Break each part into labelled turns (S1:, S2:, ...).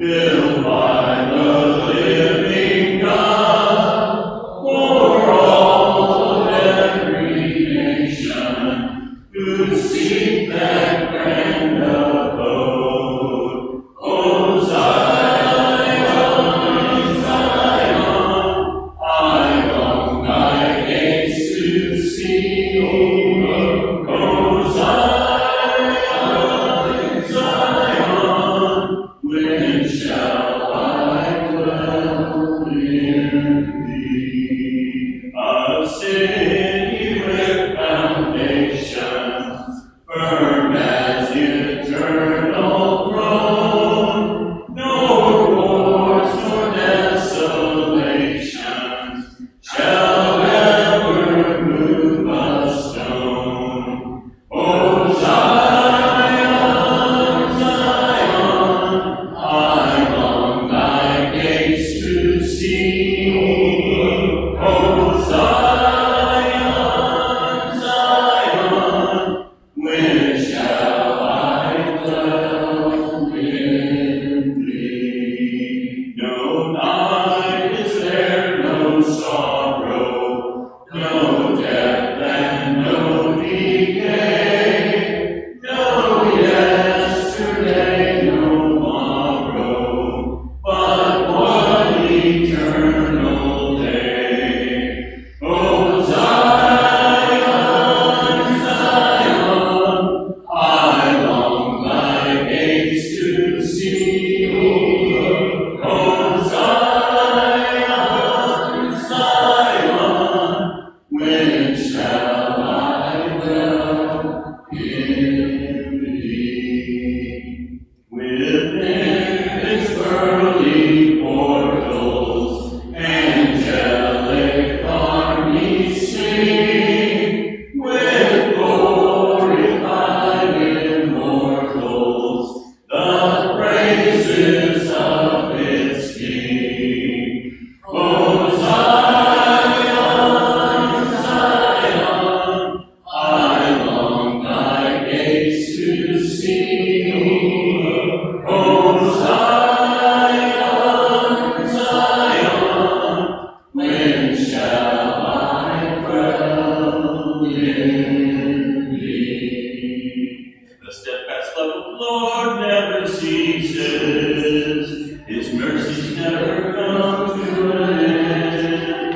S1: built by the living God, for all of every nation who seek that grand abode. O Zion, Zion, I long thy gates to see. O Zion, Zion, when shall I dwell in thee? A city with foundations, firm as eternal throne, nor wars nor desolations shall ever move a stone. O Zion, Zion, I long thy gates to see. O Zion, Zion, when shall I dwell in thee? No night is there, no sorrow, no death and no decay, no yesterday, no tomorrow, but one eternal day. O Zion, Zion, I long thy gates to see. O Zion, Zion, when shall I dwell in thee? Within its pearly portals, angelic armies sing, with glorified immortals, the praises of its King. O Zion, Zion, I long thy gates to see. O Zion, Zion, when shall I dwell in thee? The steadfast love of the Lord never ceases, his mercies never come to an end.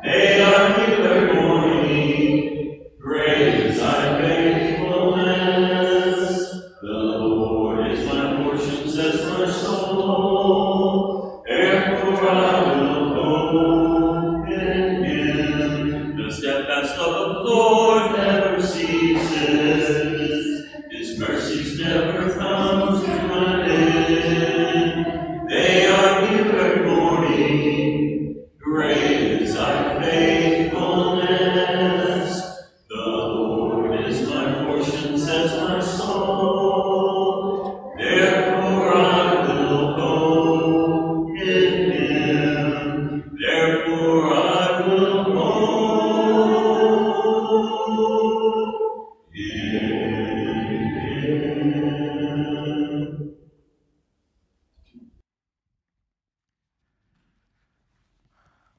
S1: They are new every morning, great is thy faithfulness. The Lord is my portion, says my soul, therefore I will hope in him. The steadfast love of the Lord never ceases, his mercies never come to an end. They are new every morning, great is thy faithfulness. The Lord is my portion, says my soul, therefore I will hope in him. Therefore I will hope in him.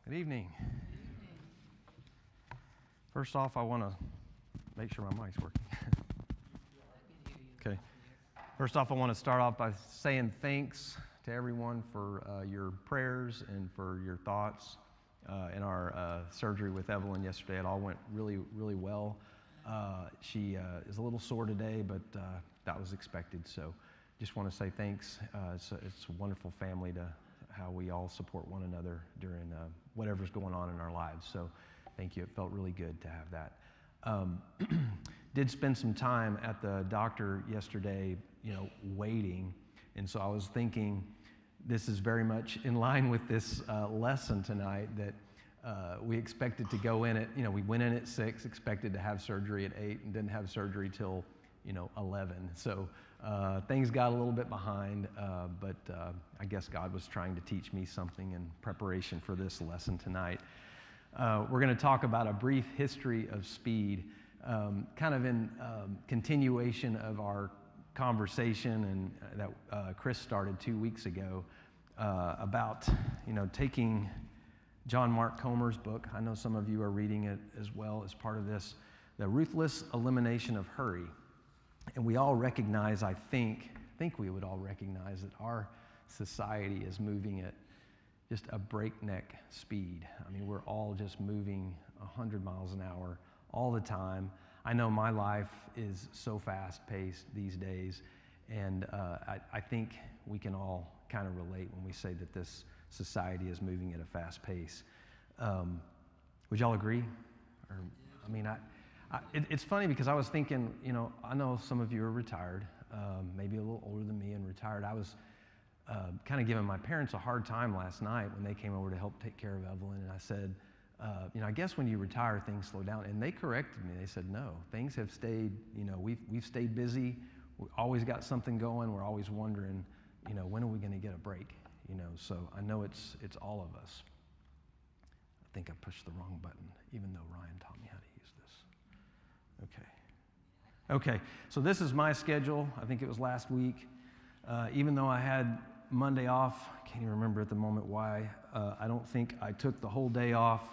S2: Good evening. First off, I want to make sure my mic's working. Okay. First off, I want to start off by saying thanks to everyone for your prayers and for your thoughts in our surgery with Evelyn yesterday. It all went really, really well. She is a little sore today, but that was expected. So just want to say thanks. It's a wonderful family to how we all support one another during whatever's going on in our lives. So thank you. It felt really good to have that. Did spend some time at the doctor yesterday, waiting. And so I was thinking this is very much in line with this lesson tonight that we expected to go in at, we went in at 6, expected to have surgery at 8, and didn't have surgery till, 11. So things got a little bit behind, but I guess God was trying to teach me something in preparation for this lesson tonight. We're going to talk about a brief history of speed, kind of in continuation of our conversation and that Chris started 2 weeks ago about taking John Mark Comer's book. I know some of you are reading it as well as part of this, The Ruthless Elimination of Hurry. And we all recognize, I think we would all recognize that our society is moving at just a breakneck speed. I mean, we're all just moving 100 miles an hour all the time. I know my life is so fast-paced these days, and I think we can all kind of relate when we say that this society is moving at a fast pace. Would y'all agree? Or, I mean, it's funny because I was thinking, I know some of you are retired, maybe a little older than me and retired. I was kind of giving my parents a hard time last night when they came over to help take care of Evelyn, and I said, I guess when you retire, things slow down. And they corrected me. They said, no, things have stayed, we've stayed busy. We always got something going. We're always wondering, when are we going to get a break? So I know it's all of us. I think I pushed the wrong button, even though Ryan taught me how to use this. Okay, so this is my schedule. I think it was last week. Even though I had Monday off, can't even remember at the moment why. I don't think I took the whole day off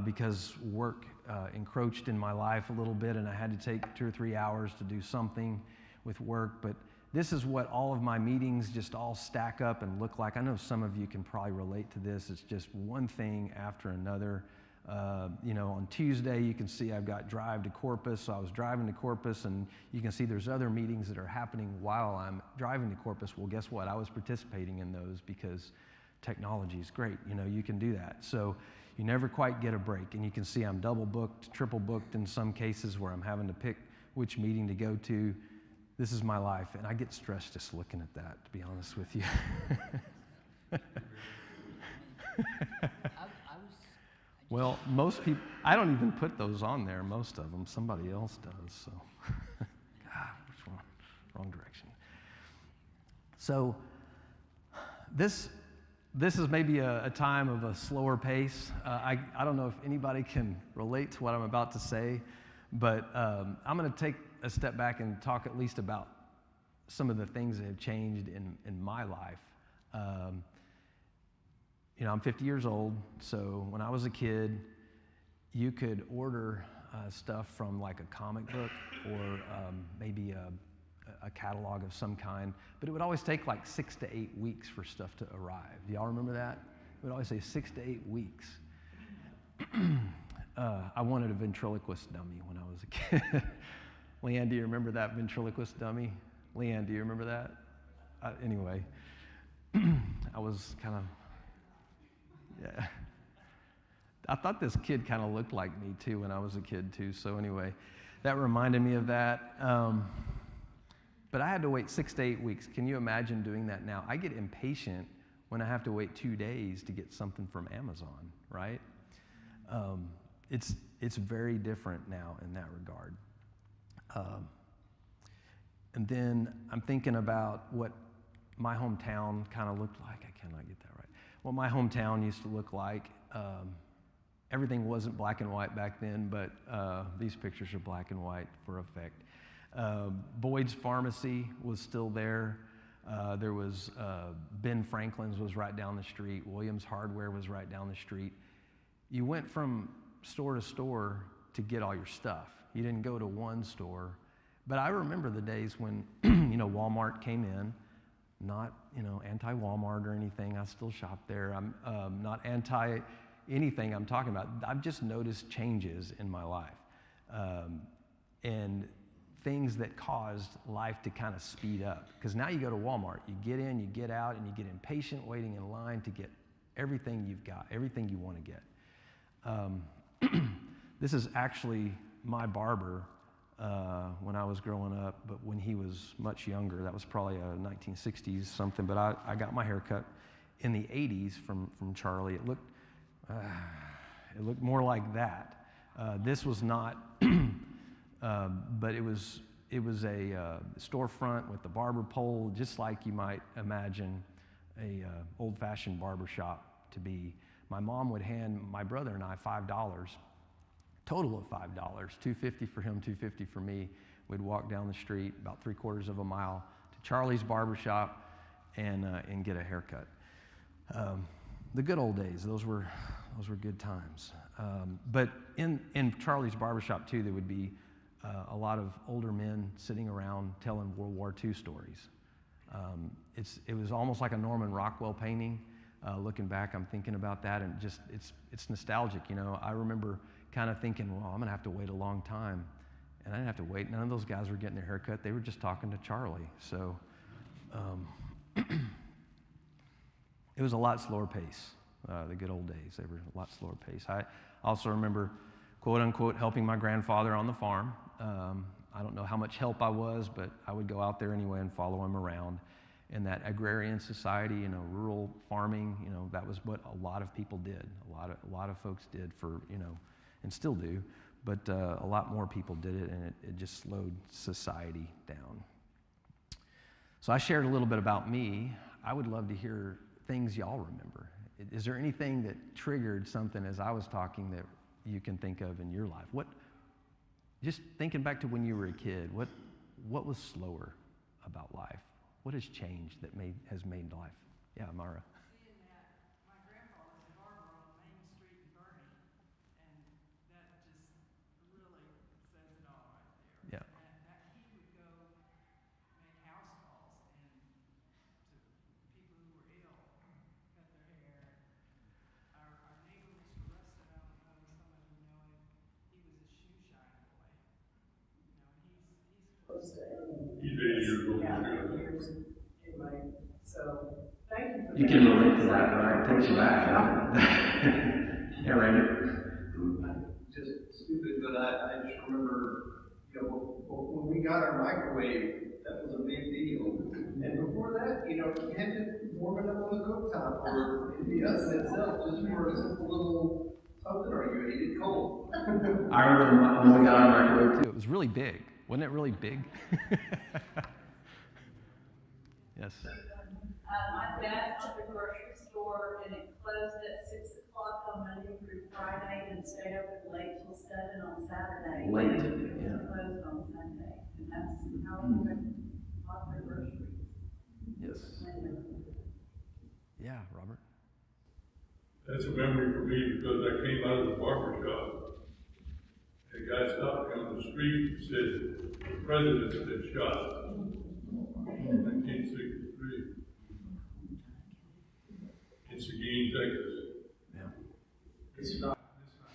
S2: because work encroached in my life a little bit, and I had to take 2 or 3 hours to do something with work. But this is what all of my meetings just all stack up and look like. I know some of you can probably relate to this. It's just one thing after another. On Tuesday, you can see I've got drive to Corpus, so I was driving to Corpus, and you can see there's other meetings that are happening while I'm driving to Corpus. Well, guess what? I was participating in those because technology is great. You can do that. So you never quite get a break, and you can see I'm double booked, triple booked in some cases where I'm having to pick which meeting to go to. This is my life, and I get stressed just looking at that, to be honest with you. Well, most people, I don't even put those on there, most of them. Somebody else does, so. God, which one? Wrong direction. So this is maybe a time of a slower pace. I don't know if anybody can relate to what I'm about to say, but I'm going to take a step back and talk at least about some of the things that have changed in my life. I'm 50 years old, so when I was a kid, you could order stuff from like a comic book or maybe a catalog of some kind, but it would always take like 6 to 8 weeks for stuff to arrive. Do y'all remember that? It would always say 6 to 8 weeks. I wanted a ventriloquist dummy when I was a kid. Leanne, do you remember that ventriloquist dummy? Leanne, do you remember that? Anyway, I was kind of, yeah. I thought this kid kind of looked like me too when I was a kid too. So anyway, that reminded me of that. But I had to wait 6 to 8 weeks. Can you imagine doing that now? I get impatient when I have to wait 2 days to get something from Amazon, right? It's very different now in that regard. And then I'm thinking about what my hometown kind of looked like. I cannot get that right. What my hometown used to look like. Everything wasn't black and white back then, but these pictures are black and white for effect. Boyd's Pharmacy was still there. There was Ben Franklin's was right down the street. Williams Hardware was right down the street. You went from store to store to get all your stuff. You didn't go to one store. But I remember the days when Walmart came in. Not anti-Walmart or anything. I still shop there. I'm not anti anything I'm talking about. I've just noticed changes in my life and things that caused life to kind of speed up. Because now you go to Walmart, you get in, you get out, and you get impatient waiting in line to get everything you've got, everything you want to get. This is actually my barber when I was growing up, but when he was much younger. That was probably a 1960s something, but I got my hair cut in the 80s from Charlie. It looked more like that. This was not, but it was a storefront with the barber pole, just like you might imagine a old-fashioned barber shop to be. My mom would hand my brother and I $5, total of $5, $2.50 for him, $2.50 for me. we'd walk down the street about 3/4 of a mile to Charlie's barbershop and get a haircut. The good old days, those were good times. But in Charlie's barbershop too, there would be a lot of older men sitting around telling World War II stories. It was almost like a Norman Rockwell painting. Looking back, I'm thinking about that, and just it's nostalgic. You know, I remember kind of thinking, well, I'm gonna have to wait a long time, and I didn't have to wait. None of those guys were getting their haircut; they were just talking to Charlie. So it was a lot slower pace. The good old days, they were a lot slower pace. I also remember, quote unquote, helping my grandfather on the farm. I don't know how much help I was, but I would go out there anyway and follow him around. In that agrarian society, you know, rural farming, you know, that was what a lot of people did. A lot of folks did for, you know, and still do, but a lot more people did it, and it just slowed society down. So I shared a little bit about me. I would love to hear things y'all remember. Is there anything that triggered something as I was talking that you can think of in your life? Just thinking back to when you were a kid, what was slower about life? What has changed that has made life? Yeah, Mara.
S3: Seeing that my grandpa was a barber on Main Street in Gurney, and that just really says it all right there.
S2: Yeah.
S3: That he would go make house calls and to people who were ill, cut their hair. Our neighbor, Mr. Rustin, I don't know, some of you know him. He was a shoe shine boy. You know, he's close to it.
S1: He's 80 years old.
S3: Yeah, 80 years anyway. So thank you for
S2: You
S3: that.
S2: can relate to that, right? It takes you back. Yeah, Randy.
S4: Just stupid, but I just remember, you know, when we got our microwave, that was a big deal. And before that, you know, you had to warm it up on the cooktop or in the oven itself just for a simple little something, or you ate it cold.
S2: I remember when we got our microwave too. It was really big. Wasn't it really big? Yes.
S5: My dad owned a grocery store, and it closed at 6 o'clock on Monday through Friday and stayed open late till 7 on Saturday.
S2: Late,
S5: It
S2: yeah.
S5: closed on Sunday, and that's how we bought their groceries.
S2: Yes. Yeah, Robert.
S6: That's a memory for me because I came out of the barber shop. A guy stopped me on the street and said, the president had been shot in 1963 in Seguin, Texas.
S2: Yeah.
S4: It's not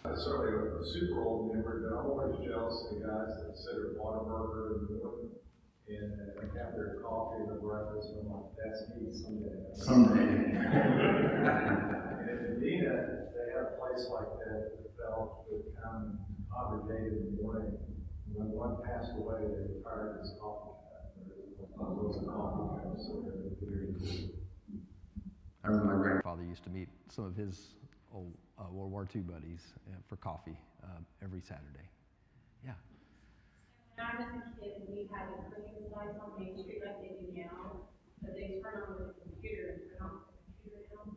S4: necessarily a super old memory, but I'm always jealous of the guys that sit at Whataburger in the morning and have their coffee and their breakfast, and I'm like, that's me someday.
S2: Someday.
S4: And in Medina, they had a place like that that felt would come and congregate in the morning. When one passed away, they retired his coffee cup. It was a coffee cup, so it was very good.
S2: I remember my grandfather used to meet some of his old World War II buddies for coffee every Saturday. Yeah.
S5: When I was a kid, we had a printing device on Main Street like they do now, but they turn on the computer and turn on the computer now.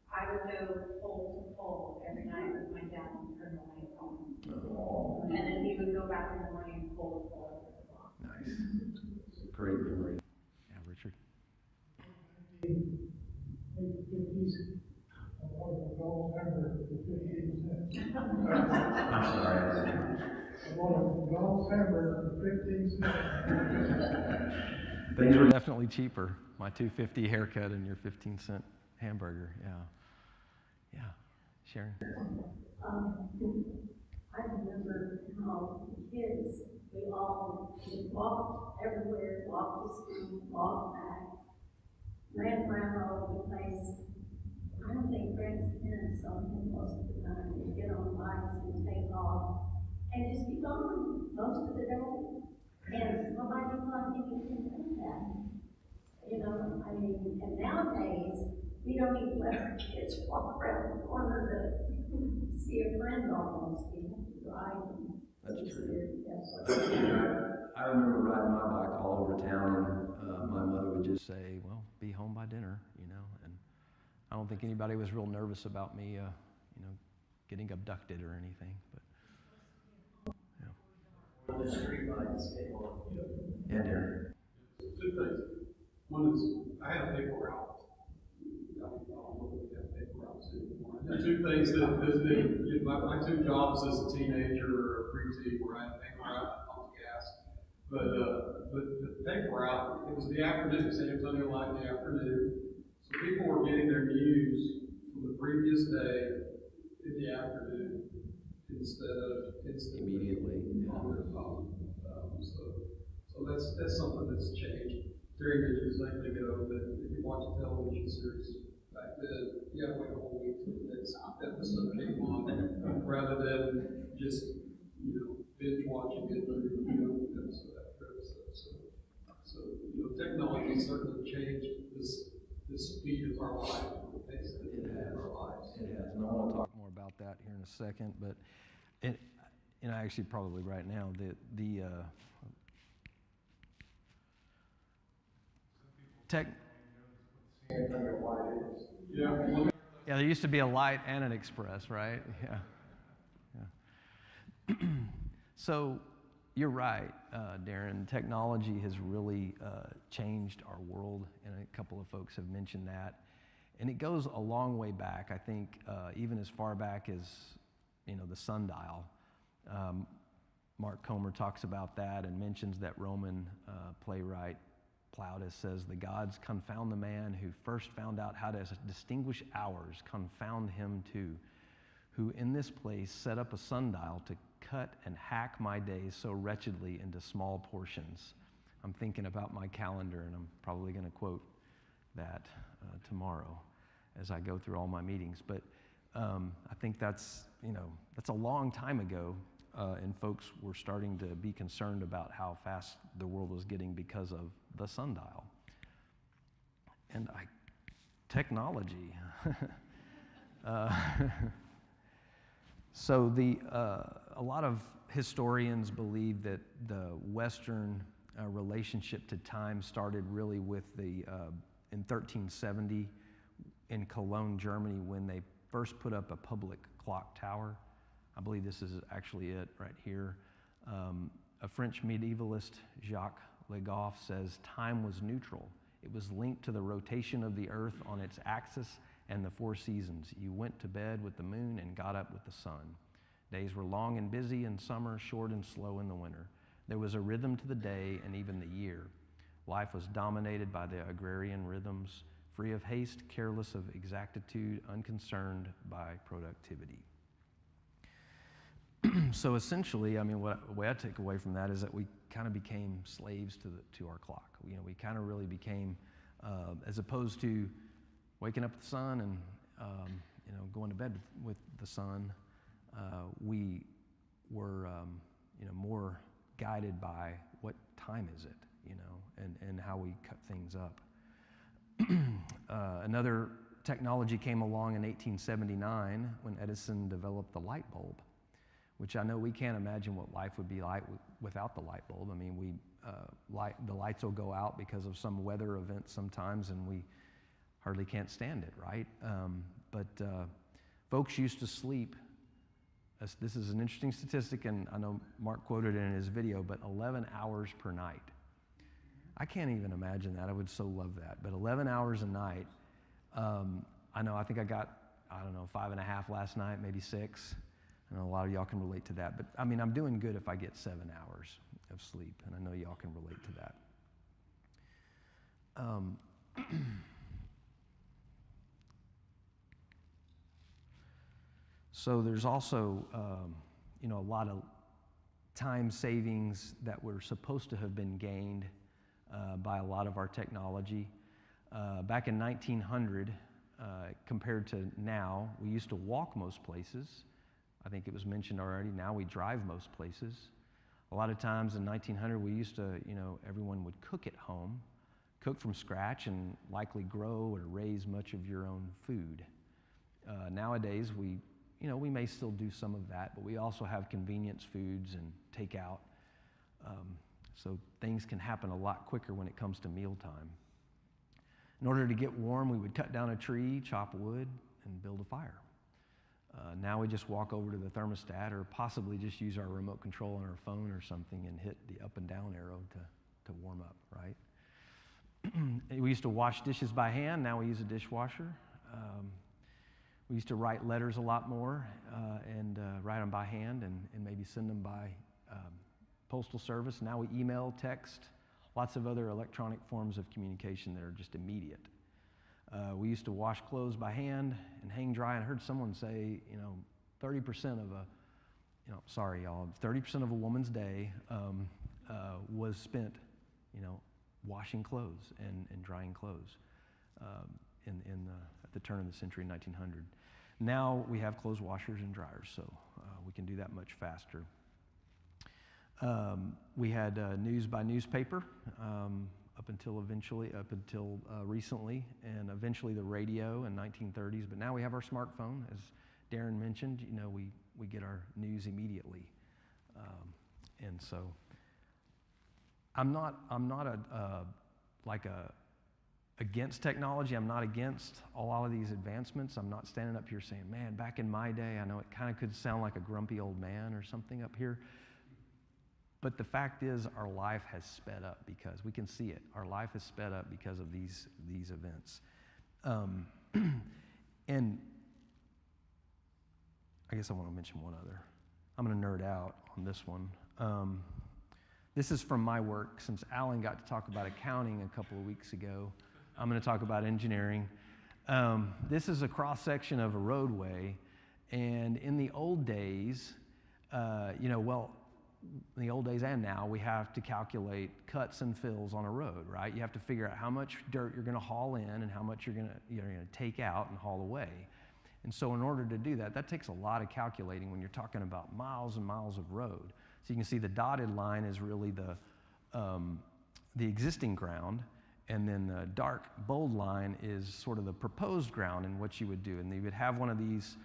S5: I would go pole to pole every night with my dad and turn the lights on.
S2: Oh.
S5: And then he would go back in the morning and pole to pole over the block.
S2: Nice. Great memory. Yeah, Richard. I'm sorry. Things were definitely cheaper. My $2.50 haircut and your 15-cent hamburger. Yeah. Yeah. Sharon.
S7: I remember how kids, we all just walked everywhere, walked to school, walked back, ran around all over the place. I don't think Fred's parents saw him most of the time. They'd get on bikes and take off and just be gone most of the day. And nobody thought anything of that. You know, I mean, and nowadays, we don't even let our kids walk around the corner to see a friend almost. We have to drive them.
S2: That's true. I remember riding my bike all over town, and my mother would just say, well, be home by dinner, you know. And I don't think anybody was real nervous about me, you know, getting abducted or anything. But, yeah.
S4: the street lights came on.
S2: Yeah, Darren.
S8: Two things. One is, I had a paper route. I don't know if we have paper routes anymore. The two things my two jobs as a teenager or a preteen where I had a paper route and pump gas. But the paper route, it was the afternoon, San Antonio light in the afternoon. So people were getting their news from the previous day in the afternoon instead of instantly
S2: Immediately.
S8: on their phone. So that's something that's changed. During the news lately ago, that if you watch a television series back then, you had to wait a whole week till the next episode came on, rather than just, binge watching it or, episode after episode. So, technology certainly changed the speed of our life, the pace that it had our lives.
S2: It has, and I want to talk more about that here in a second, but actually probably right now, tech.
S8: Yeah.
S2: Yeah, there used to be a light and an express, right? Yeah. So you're right, Darren. Technology has really changed our world, and a couple of folks have mentioned that. And it goes a long way back. I think even as far back as the sundial. Mark Comer talks about that and mentions that Roman playwright Plautus says, "The gods confound the man who first found out how to distinguish hours, confound him too, who in this place set up a sundial to cut and hack my days so wretchedly into small portions." I'm thinking about my calendar, and I'm probably going to quote that tomorrow as I go through all my meetings. But I think that's a long time ago, and folks were starting to be concerned about how fast the world was getting because of the sundial. And technology. So a lot of historians believe that the Western relationship to time started really with in 1370 in Cologne, Germany, when they first put up a public clock tower. I believe this is actually it right here. A French medievalist, Jacques Le Goff, says time was neutral. It was linked to the rotation of the earth on its axis and the four seasons. You went to bed with the moon and got up with the sun. Days were long and busy in summer, short and slow in the winter. There was a rhythm to the day and even the year. Life was dominated by the agrarian rhythms, free of haste, careless of exactitude, unconcerned by productivity. So essentially, the way I take away from that is that we kind of became slaves to our clock. We kind of really became, as opposed to waking up with the sun and going to bed with the sun, we were more guided by what time is it, and how we cut things up. Another technology came along in 1879 when Edison developed the light bulb, which I know we can't imagine what life would be like without the light bulb. I mean, the lights will go out because of some weather event sometimes, and we hardly can't stand it, right? But folks used to sleep. This is an interesting statistic, and I know Mark quoted it in his video, but 11 hours per night. I can't even imagine that. I would so love that. But 11 hours a night, I think I got, 5.5 last night, maybe 6. I know a lot of y'all can relate to that. But, I'm doing good if I get 7 hours of sleep, and I know y'all can relate to that. So there's also, a lot of time savings that were supposed to have been gained by a lot of our technology. Back in 1900, compared to now, we used to walk most places. I think it was mentioned already. Now we drive most places. A lot of times in 1900, we used to, everyone would cook at home, cook from scratch, and likely grow or raise much of your own food. Nowadays, we may still do some of that, but we also have convenience foods and takeout. So things can happen a lot quicker when it comes to mealtime. In order to get warm, we would cut down a tree, chop wood, and build a fire. Now we just walk over to the thermostat or possibly just use our remote control on our phone or something and hit the up and down arrow to warm up, right? We used to wash dishes by hand. Now we use a dishwasher. We used to write letters a lot more and write them by hand and maybe send them by postal service. Now we email, text, lots of other electronic forms of communication that are just immediate. We used to wash clothes by hand and hang dry. And I heard someone say, 30% of 30% of a woman's day was spent, washing clothes and drying clothes at the turn of the century, 1900. Now we have clothes washers and dryers, so we can do that much faster. We had news by newspaper up until recently, and eventually the radio in 1930s. But now we have our smartphone, as Darren mentioned. We get our news immediately, and so I'm not against technology. I'm not against a lot of these advancements. I'm not standing up here saying, man, back in my day, I know it kind of could sound like a grumpy old man or something up here. But the fact is, our life has sped up because we can see it. Our life has sped up because of these events. And I guess I want to mention one other. I'm going to nerd out on this one. This is from my work. Since Alan got to talk about accounting a couple of weeks ago, I'm going to talk about engineering. This is a cross-section of a roadway, and in the old days, in the old days and now, we have to calculate cuts and fills on a road, right? You have to figure out how much dirt you're going to haul in and how much you're going to take out and haul away. And so in order to do that, that takes a lot of calculating when you're talking about miles and miles of road. So you can see the dotted line is really the existing ground, and then the dark bold line is sort of the proposed ground and what you would do. And you would have one of these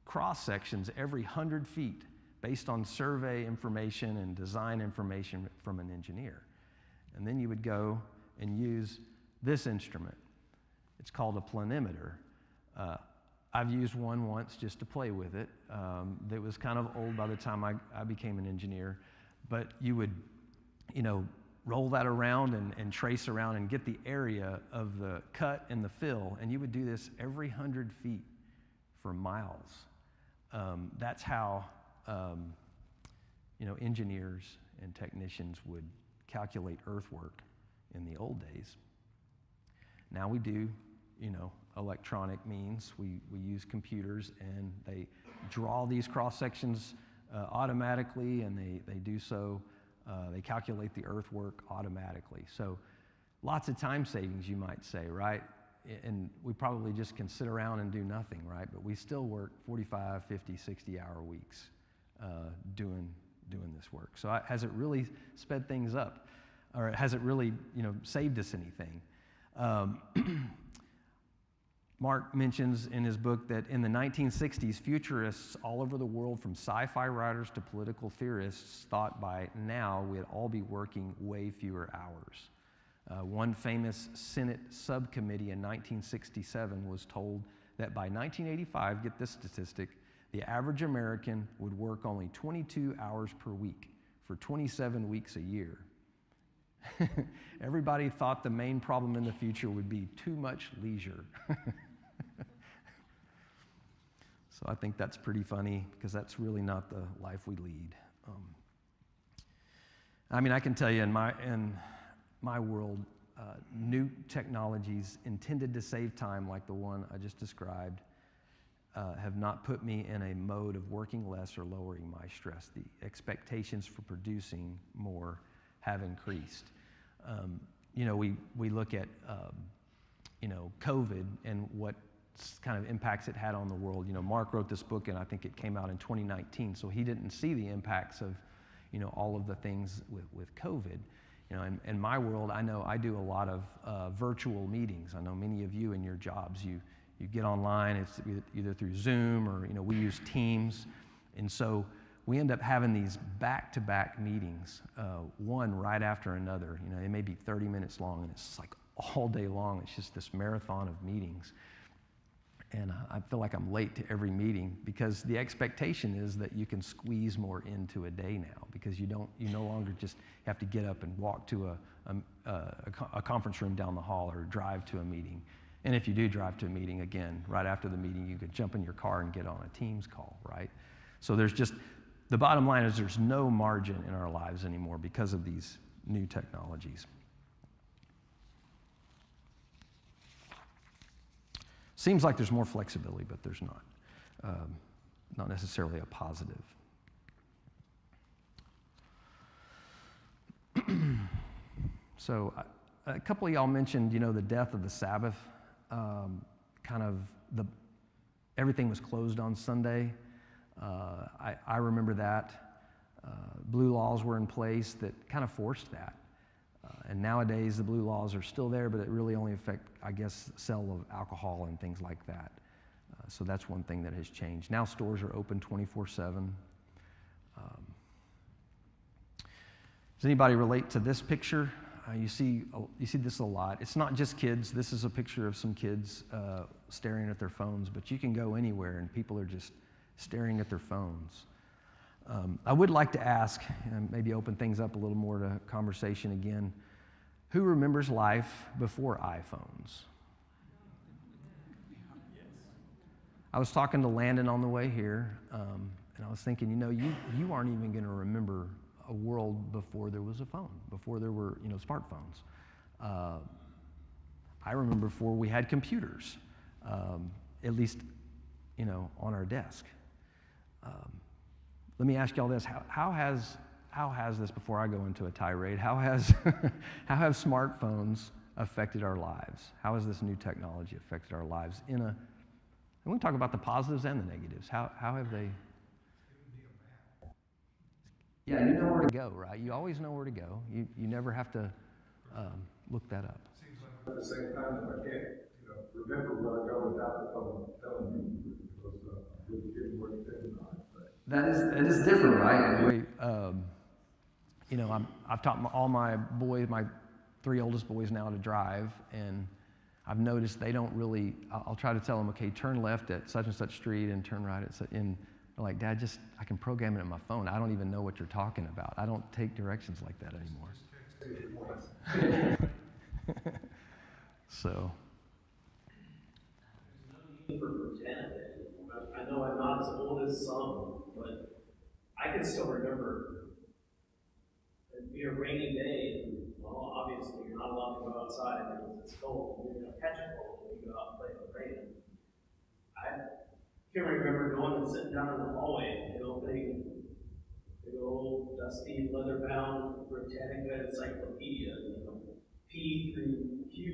S2: cross sections every 100 feet based on survey information and design information from an engineer. And then you would go and use this instrument. It's called a planimeter. I've used one once just to play with it. That was kind of old by the time I became an engineer. But you would, roll that around and trace around and get the area of the cut and the fill. And you would do this every 100 feet for miles. That's how engineers and technicians would calculate earthwork in the old days. Now we do, electronic means. We use computers, and they draw these cross sections automatically, and they do so. They calculate the earthwork automatically. So lots of time savings, you might say, right? And we probably just can sit around and do nothing, right? But we still work 45, 50, 60-hour weeks doing this work. So has it really sped things up? Or has it really, saved us anything? Mark mentions in his book that in the 1960s, futurists all over the world, from sci-fi writers to political theorists, thought by now we'd all be working way fewer hours. One famous Senate subcommittee in 1967 was told that by 1985, get this statistic, the average American would work only 22 hours per week for 27 weeks a year. Everybody thought the main problem in the future would be too much leisure. So I think that's pretty funny, because that's really not the life we lead. I can tell you in my world, new technologies intended to save time, like the one I just described, have not put me in a mode of working less or lowering my stress. The expectations for producing more have increased. We look at COVID and what kind of impacts it had on the world. Mark wrote this book, and I think it came out in 2019, so he didn't see the impacts of all of the things with COVID. In my world, I know I do a lot of virtual meetings. I know many of you in your jobs, you get online, it's either through Zoom or, we use Teams. And so we end up having these back-to-back meetings, one right after another. They may be 30 minutes long, and it's like all day long. It's just this marathon of meetings. And I feel like I'm late to every meeting because the expectation is that you can squeeze more into a day now because you no longer just have to get up and walk to a conference room down the hall or drive to a meeting. And if you do drive to a meeting, again, right after the meeting, you could jump in your car and get on a Teams call, right? So the bottom line is there's no margin in our lives anymore because of these new technologies. Seems like there's more flexibility, but there's not. Not necessarily a positive. So a couple of y'all mentioned, the death of the Sabbath. Everything was closed on Sunday. I remember that. Blue laws were in place that kind of forced that. And nowadays, the blue laws are still there, but it really only affect, I guess, sale of alcohol and things like that. So that's one thing that has changed. Now stores are open 24/7. Does anybody relate to this picture? You see this a lot. It's not just kids. This is a picture of some kids staring at their phones, but you can go anywhere and people are just staring at their phones. I would like to ask, and maybe open things up a little more to conversation again, who remembers life before iPhones? I was talking to Landon on the way here, and I was thinking, you aren't even going to remember a world before there was a phone, before there were, smartphones. I remember before we had computers, at least, on our desk. Let me ask y'all this: how has this, before I go into a tirade, how have smartphones affected our lives? How has this new technology affected our lives? And we can talk about the positives and the negatives. How have they? Yeah, you know where to go, right? You always know where to go. You never have to look that up.
S9: Seems like at the same time that I can't, remember where I go without the phone telling me because I'm really getting where it's headed on.
S2: That is different, right? I've taught all my boys, my 3 oldest boys now to drive, and I've noticed they don't really. I'll try to tell them, okay, turn left at such and such street and turn right at such. And they're like, Dad, I can program it in my phone. I don't even know what you're talking about. I don't take directions like that anymore. So.
S10: For pretend. I know I'm not as old as some, but I can still remember it'd be a rainy day, and well, obviously you're not allowed to go outside because it's cold. You're going to catch a cold when you go out and play in the rain. I can remember going and sitting down in the hallway and opening the old dusty leather-bound Britannica encyclopedia, P through Q,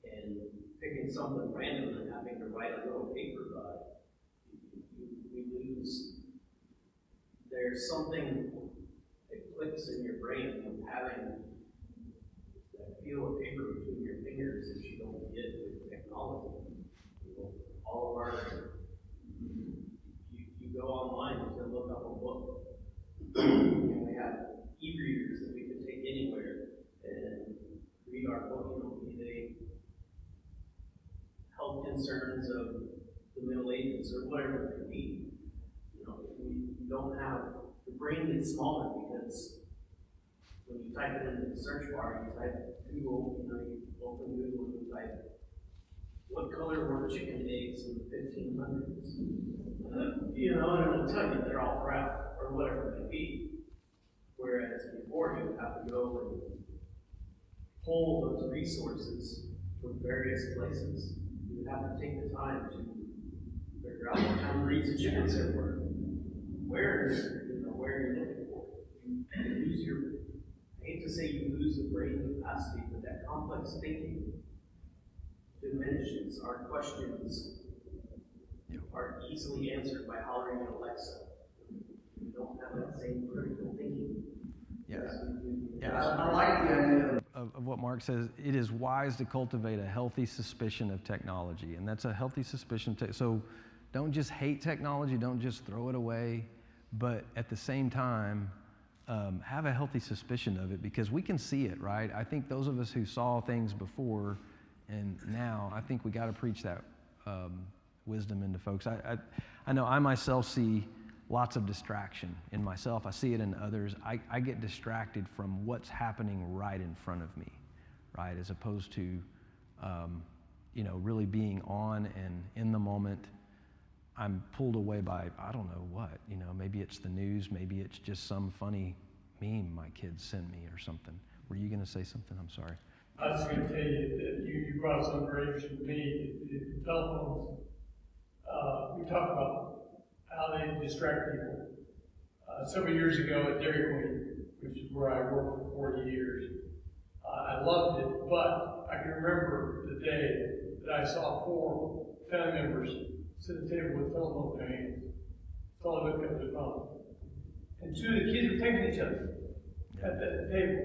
S10: and picking something random and having to write a little paper about it. We lose. There's something that clicks in your brain from having that feel of paper between your fingers that you don't get with technology. All of our, you go online to look up a book, and we have e-readers that we can take anywhere and read our book, be they health concerns of the Middle Ages or whatever it may be. We don't have, the brain gets smaller because when you type it into the search bar, you type Google, you open Google and you type, what color were chicken eggs in the 1500s? And it'll tell you they're all brown or whatever it may be. Whereas before you would have to go and pull those resources from various places. You would have to take the time to figure out what kind of breeds of chickens there were. Where you're looking for. You lose your, I hate to say you lose the brain capacity, but that complex thinking diminishes. Our questions are easily answered by hollering at Alexa. We don't have that same critical thinking.
S2: I like the idea of what Mark says. It is wise to cultivate a healthy suspicion of technology, and that's a healthy suspicion. So don't just hate technology, don't just throw it away, but at the same time, have a healthy suspicion of it because we can see it, right? I think those of us who saw things before and now, I think we got to preach that wisdom into folks. I know I myself see lots of distraction in myself. I see it in others. I get distracted from what's happening right in front of me, right? As opposed to, really being on and in the moment. I'm pulled away by, I don't know what, maybe it's the news, maybe it's just some funny meme my kids send me or something. Were you going to say something? I'm sorry.
S11: I was going to tell you that you brought something very interesting to me. The telephones, we talked about how they distract people. Several years ago at Dairy Queen, which is where I worked for 40 years, I loved it, but I can remember the day that I saw 4 family members sit at the table with telephones in their hands. That's all I looked at was their phone. And 2 of the kids were taking each other at the table.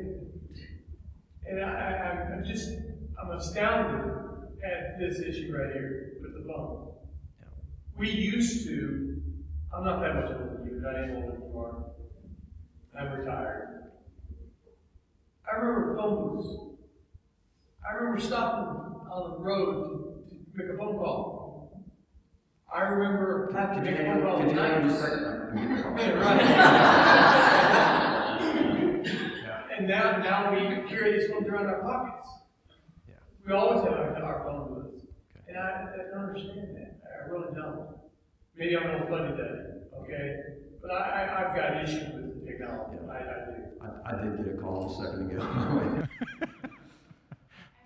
S11: And I'm astounded at this issue right here with the phone.
S2: Yeah.
S11: We used to, I'm not that much older than you, but I am older than you are. I'm retired. I remember phone booths. I remember stopping on the road to make a phone call. I remember having to make a phone call at night. And now we carry these phones around our pockets.
S2: Yeah.
S11: We always have our phone with us. Okay. And I don't understand that. I really don't. Maybe I'm a little funny today, okay? But I've got issues with the technology.
S2: Yeah.
S11: I do.
S2: I did get a call a second ago.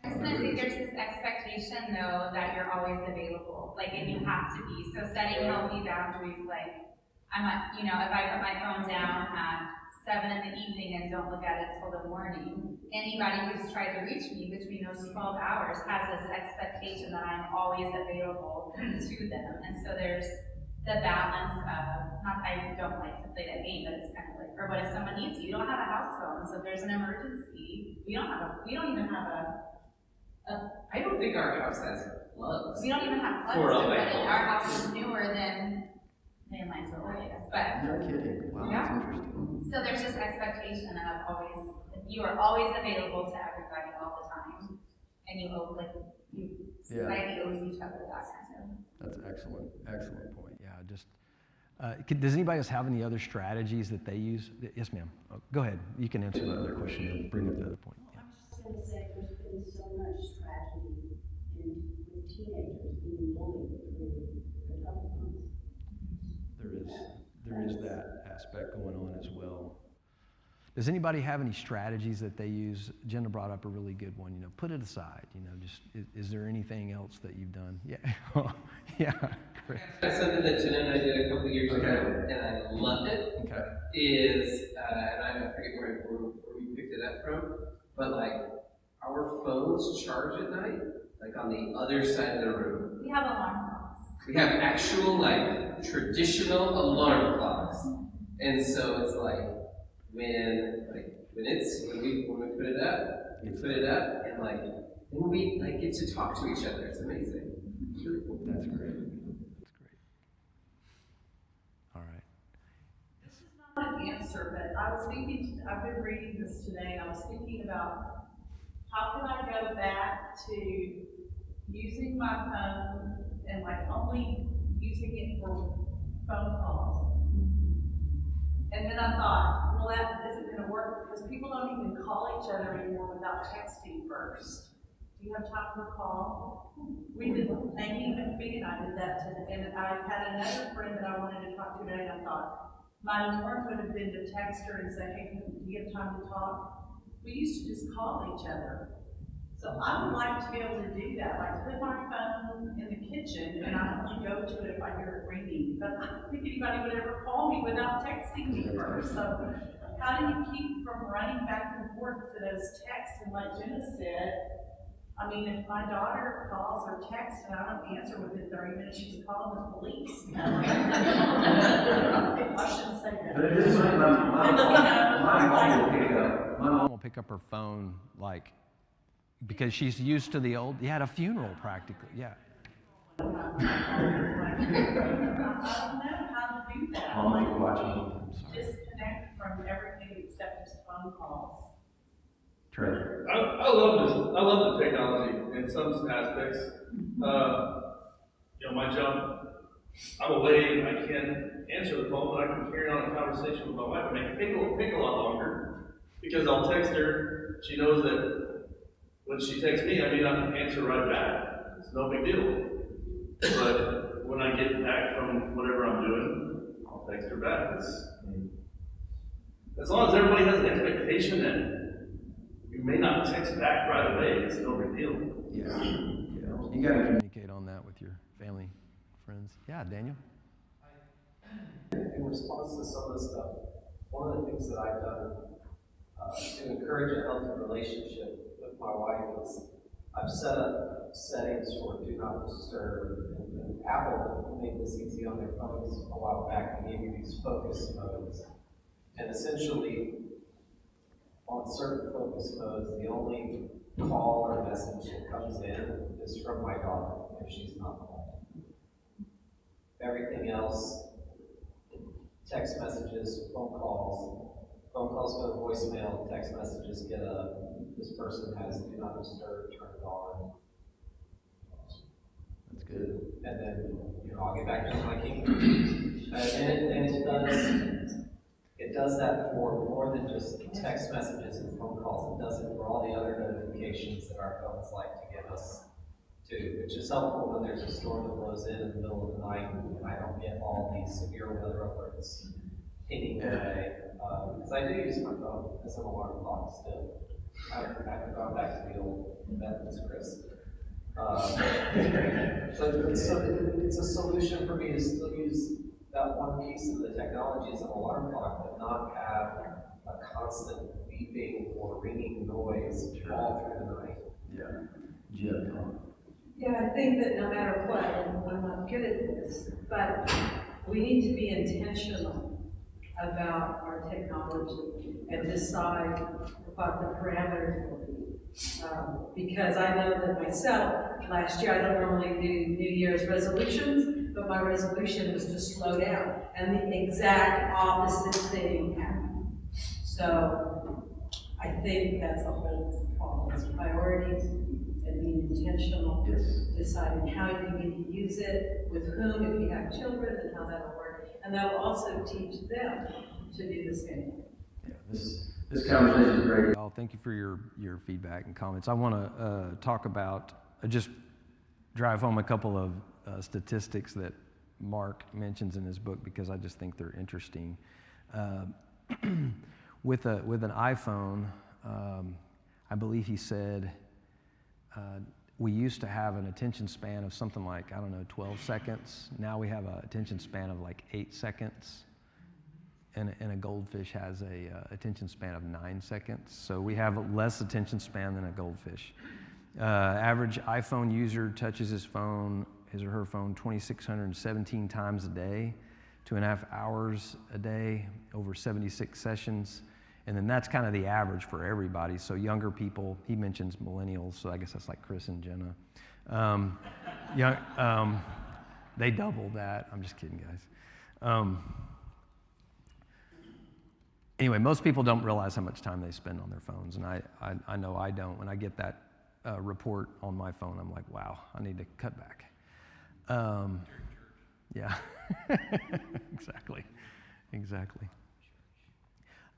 S12: I was gonna say there's this expectation though that you're always available, and you have to be. So setting healthy boundaries, if I put my phone down at 7 in the evening and don't look at it till the morning, anybody who's tried to reach me between those 12 hours has this expectation that I'm always available to them. And so there's the balance of, not that I don't like to play that game, but it's kind of or what if someone needs you? You don't have a house phone, so if there's an emergency, we don't even have
S10: I don't think our house has plugs.
S12: we don't even have plugs
S10: For
S12: to
S10: all
S12: put
S10: my
S12: in.
S10: phones.
S12: Our house is newer than landlines are old, I guess. But
S2: No kidding. Wow,
S12: Yeah.
S2: that's interesting.
S12: so there's this expectation of you are always available to everybody all the time, and society owes each other that kind of.
S2: That's excellent point. Yeah, does anybody else have any other strategies that they use? Yes, ma'am. Oh, go ahead. You can answer the other question and bring up the other point. Yeah.
S7: I was just going to say, there's been so much tragedy with teenagers being bullied through the telephones.
S2: There is that aspect going on as well. Does anybody have any strategies that they use? Jenna brought up a really good one. Put it aside. Is there anything else that you've done? Yeah. Yeah. Great.
S13: That's something that Jenna and I did a couple years ago, and I loved it.
S2: Okay.
S13: And I forget where we picked it up from, but our phones charge at night, on the other side of the room.
S12: We have alarm clocks.
S13: We have actual traditional alarm clocks, and so it's when we put it up, and then we get to talk to each other. It's amazing. It's really cool.
S2: That's great. All right.
S3: This is not an answer, but I've been reading this today, and I was thinking about how can I go back to using my phone and only using it for phone calls. And then I thought, well, that isn't going to work because people don't even call each other anymore without texting first. Do you have time for a call? We did, Amy and Fee and I did that today, and I had another friend that I wanted to talk to today, and I thought, my norm would have been to text her and say, hey, do you have time to talk? We used to just call each other. So I would like to be able to do that, put my phone in the kitchen, and I only go to it if I hear it ringing. But I don't think anybody would ever call me without texting me first. So how do you keep from running back and forth to those texts? And like Jenna said, if my daughter calls or texts and I don't answer within 30 minutes, she's calling the police. I shouldn't say that.
S14: But it is like my
S2: mom will pick up her phone because she's used to the old. At a funeral practically. Yeah.
S3: I don't know how to do that. Disconnect from everything except just phone calls.
S2: Trey.
S15: I love this. I love the technology in some aspects.
S10: my job, I'm away, I can't answer the phone, but I can carry on a conversation with my wife. I mean, it can take a lot longer, because I'll text her, she knows that when she texts me, I may not answer right back. It's no big deal. But when I get back from whatever I'm doing, I'll text her back. As long as everybody has an expectation that you may not text back right away, it's no big deal.
S2: Yeah. You got to communicate on that with your family, friends. Yeah, Daniel?
S13: In response to some of the stuff, one of the things that I've done to encourage a healthy relationship with my wife is I've set up settings for do not disturb, and Apple made this easy on their phones a while back and gave you these focus modes. And essentially, on certain focus modes, the only call or message that comes in is from my daughter if she's not home. Everything else, text messages, phone calls go to voicemail, text messages get this person has do not disturb, turn it on.
S2: That's good.
S13: And then, I'll get back to my kingdom. It does that for more than just text messages and phone calls. It does it for all the other notifications that our phones like to give us too, which is helpful when there's a storm that blows in the middle of the night and I don't get all these severe weather alerts pinging away. Because I do use my phone as an alarm clock still. I haven't gone back to the old methods, Chris. So it's a solution for me to still use that one piece of the technology as an alarm clock, but not have a constant beeping or ringing noise all through the night.
S3: Yeah, I think that no matter what, and I'm not good at this, but we need to be intentional about our technology and decide what the parameters will be. Because I know that myself, last year, I don't normally do New Year's resolutions, but my resolution was to slow down, and the exact opposite thing happened. So I think that's the whole problem, is priorities and being intentional, deciding how you need to use it, with whom, if you have children, and how that'll work. And that'll also teach them to do the same.
S2: Yeah, this conversation is great. Y'all, thank you for your feedback and comments. I want to talk about, just drive home a couple of statistics that Mark mentions in his book because I just think they're interesting. With an iPhone, I believe he said we used to have an attention span of something like, 12 seconds. Now we have an attention span of like 8 seconds. And a goldfish has a attention span of 9 seconds. So we have less attention span than a goldfish. Average iPhone user touches his or her phone 2,617 times a day, 2.5 hours a day, over 76 sessions. And then that's kind of the average for everybody. So younger people, he mentions millennials, so I guess that's like Chris and Jenna. They double that. I'm just kidding, guys. Anyway, most people don't realize how much time they spend on their phones, and I know I don't. When I get that report on my phone, I'm like, wow, I need to cut back. Yeah, exactly.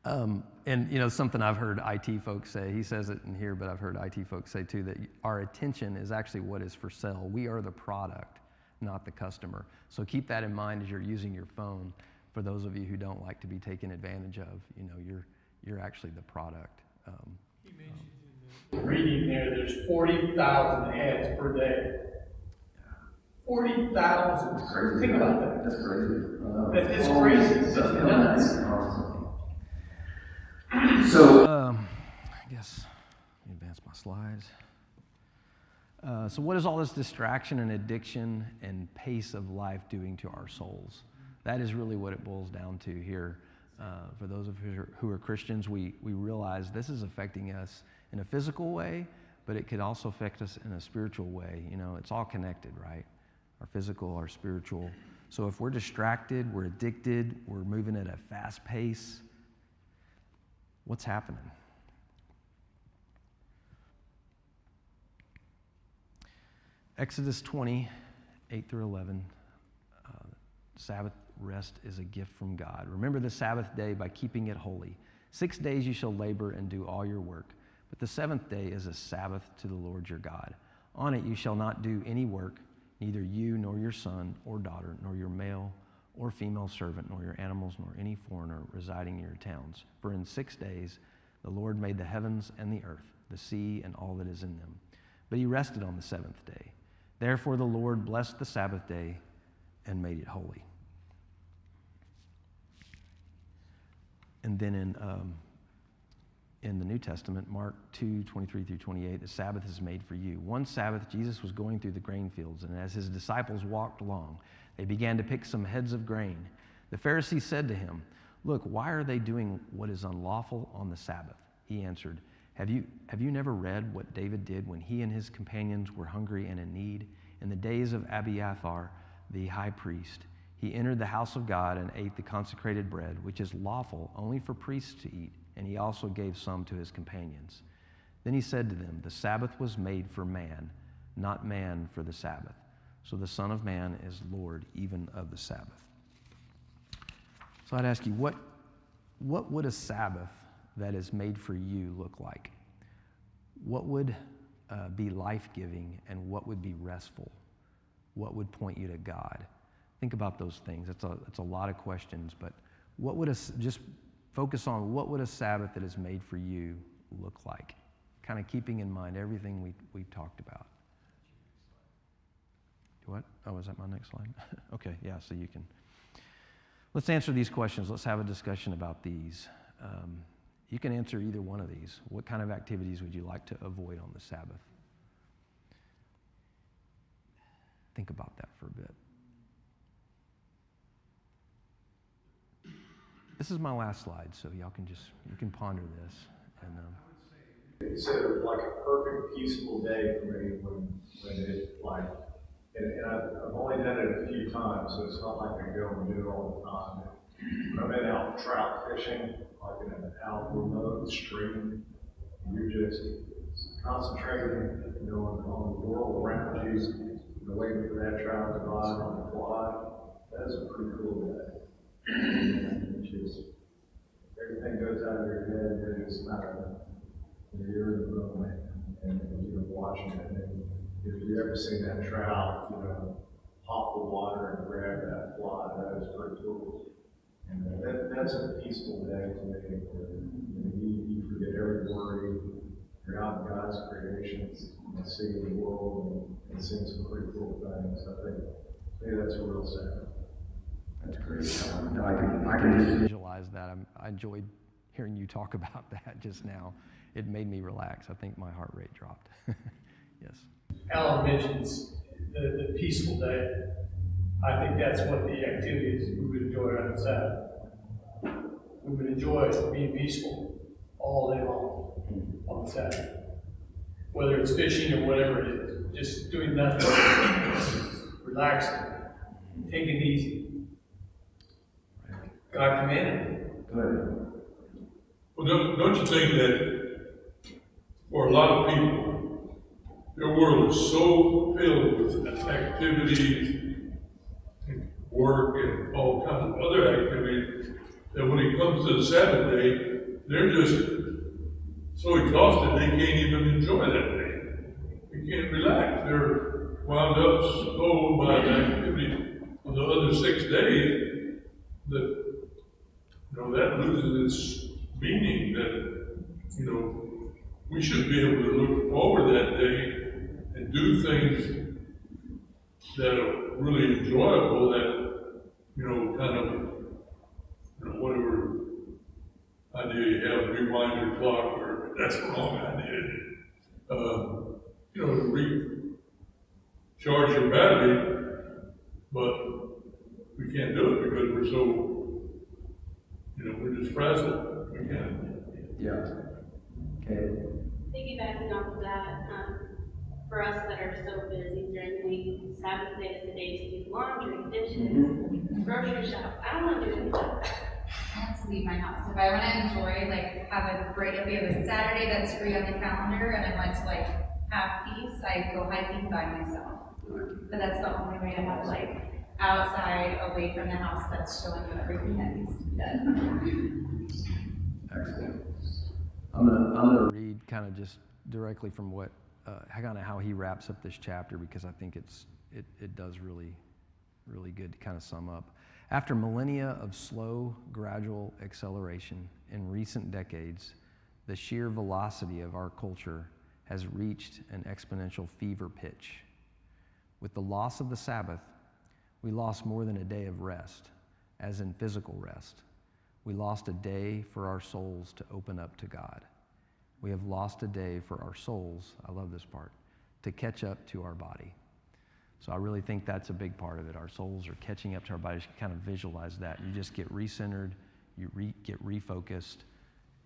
S2: And something I've heard IT folks say, he says it in here, but I've heard IT folks say too, that our attention is actually what is for sale. We are the product, not the customer. So keep that in mind as you're using your phone. For those of you who don't like to be taken advantage of, you're actually the product.
S11: He mentions in the reading there's 40,000 ads per day. 40,000. Think about that.
S2: That's crazy.
S11: It's crazy. It's just nuts.
S2: So, I guess let me advance my slides. So what is all this distraction and addiction and pace of life doing to our souls? That is really what it boils down to here. For those of you who are Christians, we realize this is affecting us in a physical way, but it could also affect us in a spiritual way. It's all connected, right? Our physical, our spiritual. So if we're distracted, we're addicted, we're moving at a fast pace, what's happening? Exodus 20, 8 through 11. Sabbath rest is a gift from God. Remember the Sabbath day by keeping it holy. 6 days you shall labor and do all your work, but the seventh day is a Sabbath to the Lord your God. On it you shall not do any work, neither you nor your son or daughter, nor your male or female servant, nor your animals, nor any foreigner residing in your towns. For in 6 days the Lord made the heavens and the earth, the sea and all that is in them. But he rested on the seventh day. Therefore the Lord blessed the Sabbath day and made it holy. And then in the New Testament, Mark 2:23 through 28, the Sabbath is made for you. One Sabbath, Jesus was going through the grain fields, and as his disciples walked along, they began to pick some heads of grain. The Pharisees said to him, "Look, why are they doing what is unlawful on the Sabbath?" He answered, Have you never read what David did when he and his companions were hungry and in need? In the days of Abiathar, the high priest, he entered the house of God and ate the consecrated bread, which is lawful only for priests to eat, and he also gave some to his companions. Then he said to them, the Sabbath was made for man, not man for the Sabbath. So the Son of Man is Lord even of the Sabbath. So I'd ask you, what would a Sabbath that is made for you look like? What would be life-giving, and what would be restful? What would point you to God? Think about those things. It's a lot of questions, but what would just focus on what would a Sabbath that is made for you look like? Kind of keeping in mind everything we talked about. What? Oh, is that my next slide? Okay, yeah, so you can. Let's answer these questions. Let's have a discussion about these. You can answer either one of these. What kind of activities would you like to avoid on the Sabbath? Think about that for a bit. This is my last slide, so y'all can you can ponder this. And
S9: it's like a perfect peaceful day for me when it like, and I've only done it a few times, so it's not like I go and do it all the time. When I've been out trout fishing, like in an outdoor mode, stream, you're just concentrating, on the world around you, waiting for that trout to bite on the fly. That is a pretty cool day. And just everything goes out of your head, and you're just not you're in the moment, and you're watching it. And if you've ever seen that trout, hop the water and grab that fly, that is pretty cool. And that's a peaceful day to me, where you forget every worry. You're out in God's creations and seeing the world and seeing some pretty cool things. I think maybe that's a real Sabbath.
S2: That's great. I can just visualize that. I enjoyed hearing you talk about that just now. It made me relax. I think my heart rate dropped. Yes.
S11: Alan mentions the peaceful day. I think that's what the activities we would enjoy on the Sabbath. We would enjoy being peaceful all day long on the Sabbath. Whether it's fishing or whatever it is, just doing nothing, relaxing, taking it easy. God commanded.
S6: Well, don't you think that for a lot of people, their world is so filled with activities, and work, and all kinds of other activities, that when it comes to the Sabbath day, they're just so exhausted they can't even enjoy that day. They can't relax. They're wound up so by the activity of the other 6 days that that loses its meaning. That we should be able to look forward that day and do things that are really enjoyable. That kind of whatever idea you have, rewind your clock, or that's the wrong idea. To recharge your battery, but we can't do it because we're so. We're just frazzled. We can't.
S2: Yeah. Okay.
S5: Piggybacking off of that, for us that are so busy during the week, Sabbath day is the day to do laundry, dishes, grocery shop. I don't want to do any of that.
S12: I have to leave my house. If I want to enjoy, have a break, if we have a Saturday that's free on the calendar and I want to have peace, I go hiking by myself. But that's the only way to have like outside, away from the house, that's showing you everything that needs to be done.
S2: Excellent. I'm gonna read kind of just directly from what, kind of how he wraps up this chapter, because I think it does really good to kind of sum up. After millennia of slow, gradual acceleration in recent decades, the sheer velocity of our culture has reached an exponential fever pitch. With the loss of the Sabbath, we lost more than a day of rest, as in physical rest. We lost a day for our souls to open up to God. We have lost a day for our souls, I love this part, to catch up to our body. So I really think that's a big part of it. Our souls are catching up to our bodies. You can kind of visualize that. You just get recentered, you get refocused,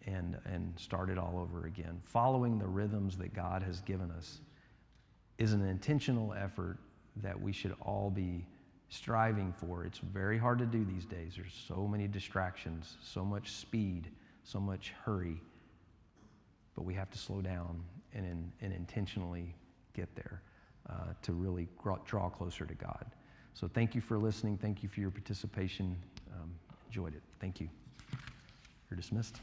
S2: and start it all over again. Following the rhythms that God has given us is an intentional effort that we should all be striving for. It's very hard to do these days. There's so many distractions, so much speed, so much hurry. But we have to slow down and intentionally get there to really draw closer to God. So thank you for listening. Thank you for your participation. Enjoyed it. Thank you. You're dismissed.